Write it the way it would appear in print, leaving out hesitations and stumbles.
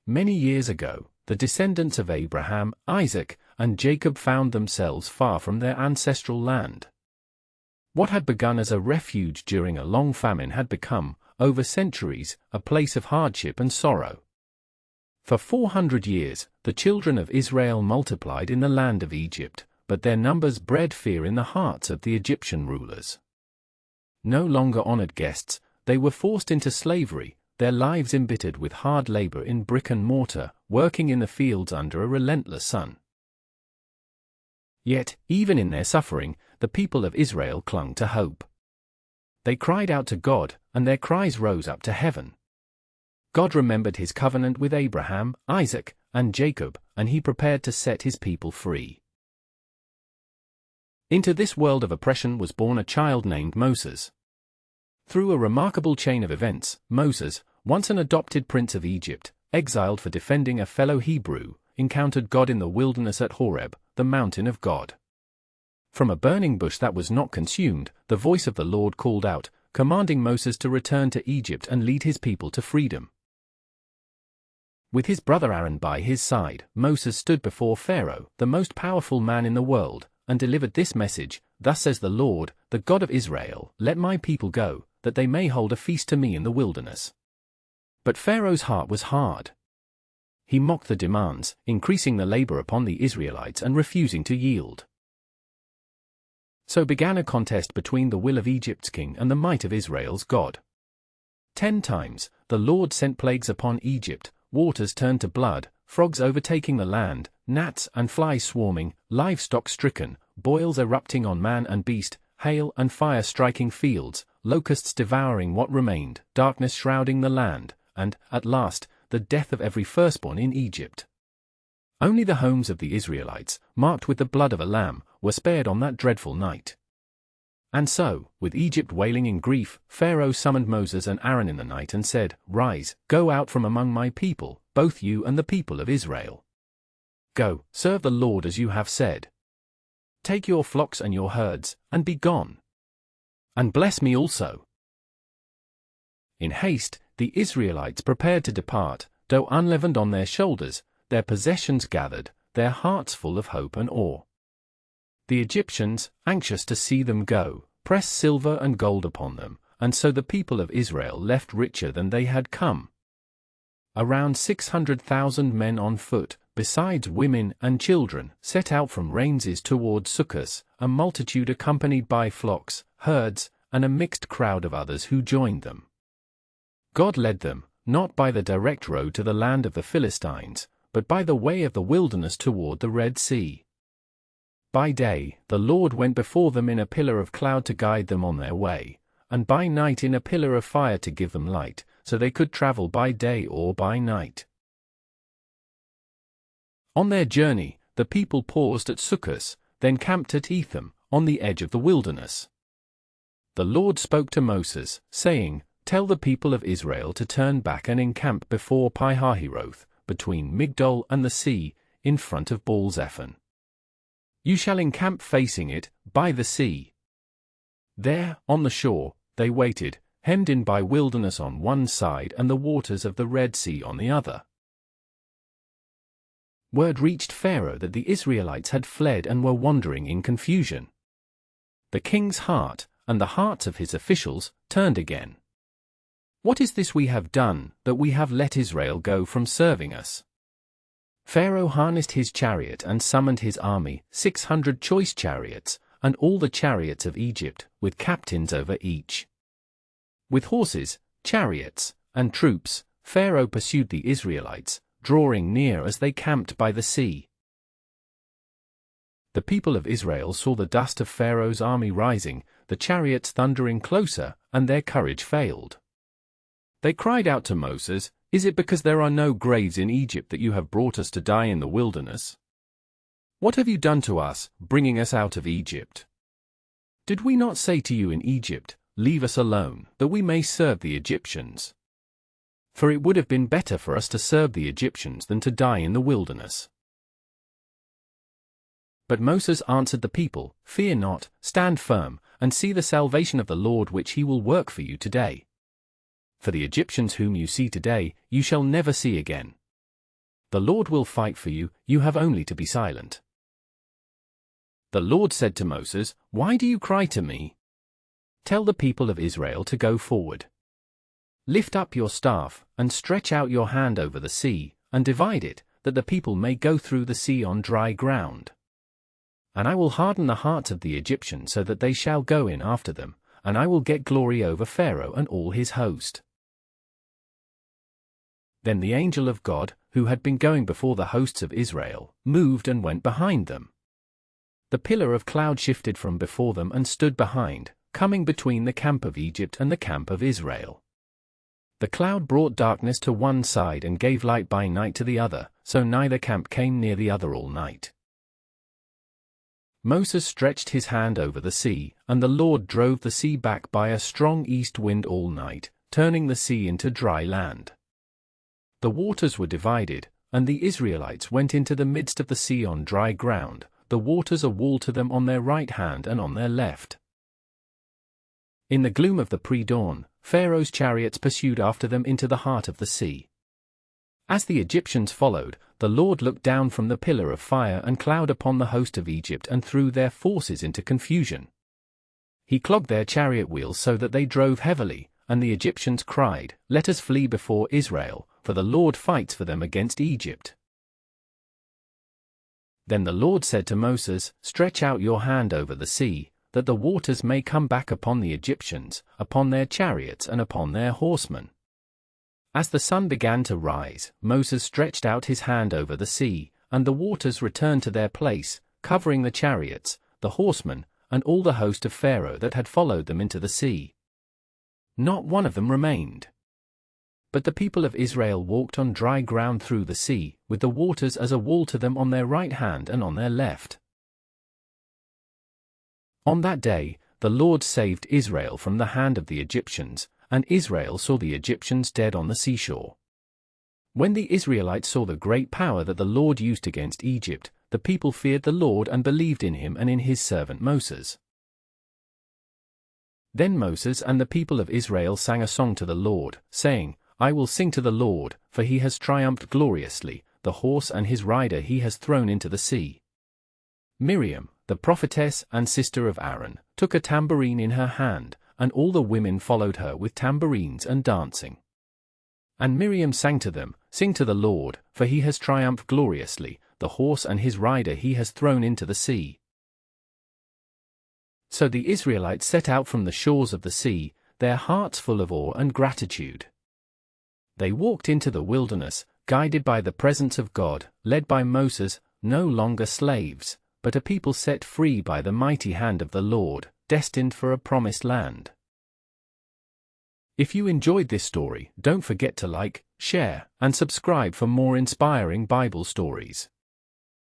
Many years ago, the descendants of Abraham, Isaac, and Jacob found themselves far from their ancestral land. What had begun as a refuge during a long famine had become, over centuries, a place of hardship and sorrow. For 400 years, the children of Israel multiplied in the land of Egypt, but their numbers bred fear in the hearts of the Egyptian rulers. No longer honored guests, they were forced into slavery, their lives embittered with hard labor in brick and mortar, working in the fields under a relentless sun. Yet, even in their suffering, the people of Israel clung to hope. They cried out to God, and their cries rose up to heaven. God remembered his covenant with Abraham, Isaac, and Jacob, and he prepared to set his people free. Into this world of oppression was born a child named Moses. Through a remarkable chain of events, Moses, once an adopted prince of Egypt, exiled for defending a fellow Hebrew, encountered God in the wilderness at Horeb, the mountain of God. From a burning bush that was not consumed, the voice of the Lord called out, commanding Moses to return to Egypt and lead his people to freedom. With his brother Aaron by his side, Moses stood before Pharaoh, the most powerful man in the world, and delivered this message, "Thus says the Lord, the God of Israel, let my people go, that they may hold a feast to me in the wilderness." But Pharaoh's heart was hard. He mocked the demands, increasing the labor upon the Israelites and refusing to yield. So began a contest between the will of Egypt's king and the might of Israel's God. 10 times, the Lord sent plagues upon Egypt, waters turned to blood, frogs overtaking the land, gnats and flies swarming, livestock stricken, boils erupting on man and beast, hail and fire striking fields, locusts devouring what remained, darkness shrouding the land, and, at last, the death of every firstborn in Egypt. Only the homes of the Israelites, marked with the blood of a lamb, were spared on that dreadful night. And so, with Egypt wailing in grief, Pharaoh summoned Moses and Aaron in the night and said, "Rise, go out from among my people, both you and the people of Israel. Go, serve the Lord as you have said. Take your flocks and your herds, and be gone. And bless me also." In haste, the Israelites prepared to depart, though unleavened on their shoulders, their possessions gathered, their hearts full of hope and awe. The Egyptians, anxious to see them go, pressed silver and gold upon them, and so the people of Israel left richer than they had come. Around 600,000 men on foot, besides women and children, set out from Ramses towards Succos, a multitude accompanied by flocks, herds, and a mixed crowd of others who joined them. God led them, not by the direct road to the land of the Philistines, but by the way of the wilderness toward the Red Sea. By day, the Lord went before them in a pillar of cloud to guide them on their way, and by night in a pillar of fire to give them light, so they could travel by day or by night. On their journey, the people paused at Succos, then camped at Etham, on the edge of the wilderness. The Lord spoke to Moses, saying, "Tell the people of Israel to turn back and encamp before Pi-hahiroth, between Migdol and the sea, in front of Baal-zephon. You shall encamp facing it, by the sea." There, on the shore, they waited, hemmed in by wilderness on one side and the waters of the Red Sea on the other. Word reached Pharaoh that the Israelites had fled and were wandering in confusion. The king's heart, and the hearts of his officials, turned again. "What is this we have done, that we have let Israel go from serving us?" Pharaoh harnessed his chariot and summoned his army, 600 choice chariots, and all the chariots of Egypt, with captains over each. With horses, chariots, and troops, Pharaoh pursued the Israelites, drawing near as they camped by the sea. The people of Israel saw the dust of Pharaoh's army rising, the chariots thundering closer, and their courage failed. They cried out to Moses, "Is it because there are no graves in Egypt that you have brought us to die in the wilderness? What have you done to us, bringing us out of Egypt? Did we not say to you in Egypt, 'Leave us alone, that we may serve the Egyptians'? For it would have been better for us to serve the Egyptians than to die in the wilderness." But Moses answered the people, "Fear not, stand firm, and see the salvation of the Lord which he will work for you today. For the Egyptians whom you see today, you shall never see again. The Lord will fight for you, you have only to be silent." The Lord said to Moses, "Why do you cry to me? Tell the people of Israel to go forward. Lift up your staff, and stretch out your hand over the sea, and divide it, that the people may go through the sea on dry ground. And I will harden the hearts of the Egyptians so that they shall go in after them, and I will get glory over Pharaoh and all his host." Then the angel of God, who had been going before the hosts of Israel, moved and went behind them. The pillar of cloud shifted from before them and stood behind, coming between the camp of Egypt and the camp of Israel. The cloud brought darkness to one side and gave light by night to the other, so neither camp came near the other all night. Moses stretched his hand over the sea, and the Lord drove the sea back by a strong east wind all night, turning the sea into dry land. The waters were divided, and the Israelites went into the midst of the sea on dry ground, the waters a wall to them on their right hand and on their left. In the gloom of the pre-dawn, Pharaoh's chariots pursued after them into the heart of the sea. As the Egyptians followed, the Lord looked down from the pillar of fire and cloud upon the host of Egypt and threw their forces into confusion. He clogged their chariot wheels so that they drove heavily, and the Egyptians cried, "Let us flee before Israel, for the Lord fights for them against Egypt." Then the Lord said to Moses, "Stretch out your hand over the sea, that the waters may come back upon the Egyptians, upon their chariots and upon their horsemen." As the sun began to rise, Moses stretched out his hand over the sea, and the waters returned to their place, covering the chariots, the horsemen, and all the host of Pharaoh that had followed them into the sea. Not one of them remained. But the people of Israel walked on dry ground through the sea, with the waters as a wall to them on their right hand and on their left. On that day, the Lord saved Israel from the hand of the Egyptians, and Israel saw the Egyptians dead on the seashore. When the Israelites saw the great power that the Lord used against Egypt, the people feared the Lord and believed in him and in his servant Moses. Then Moses and the people of Israel sang a song to the Lord, saying, "I will sing to the Lord, for he has triumphed gloriously, the horse and his rider he has thrown into the sea." Miriam, the prophetess and sister of Aaron, took a tambourine in her hand, and all the women followed her with tambourines and dancing. And Miriam sang to them, "Sing to the Lord, for he has triumphed gloriously, the horse and his rider he has thrown into the sea." So the Israelites set out from the shores of the sea, their hearts full of awe and gratitude. They walked into the wilderness, guided by the presence of God, led by Moses, no longer slaves, but a people set free by the mighty hand of the Lord, destined for a promised land. If you enjoyed this story, don't forget to like, share, and subscribe for more inspiring Bible stories.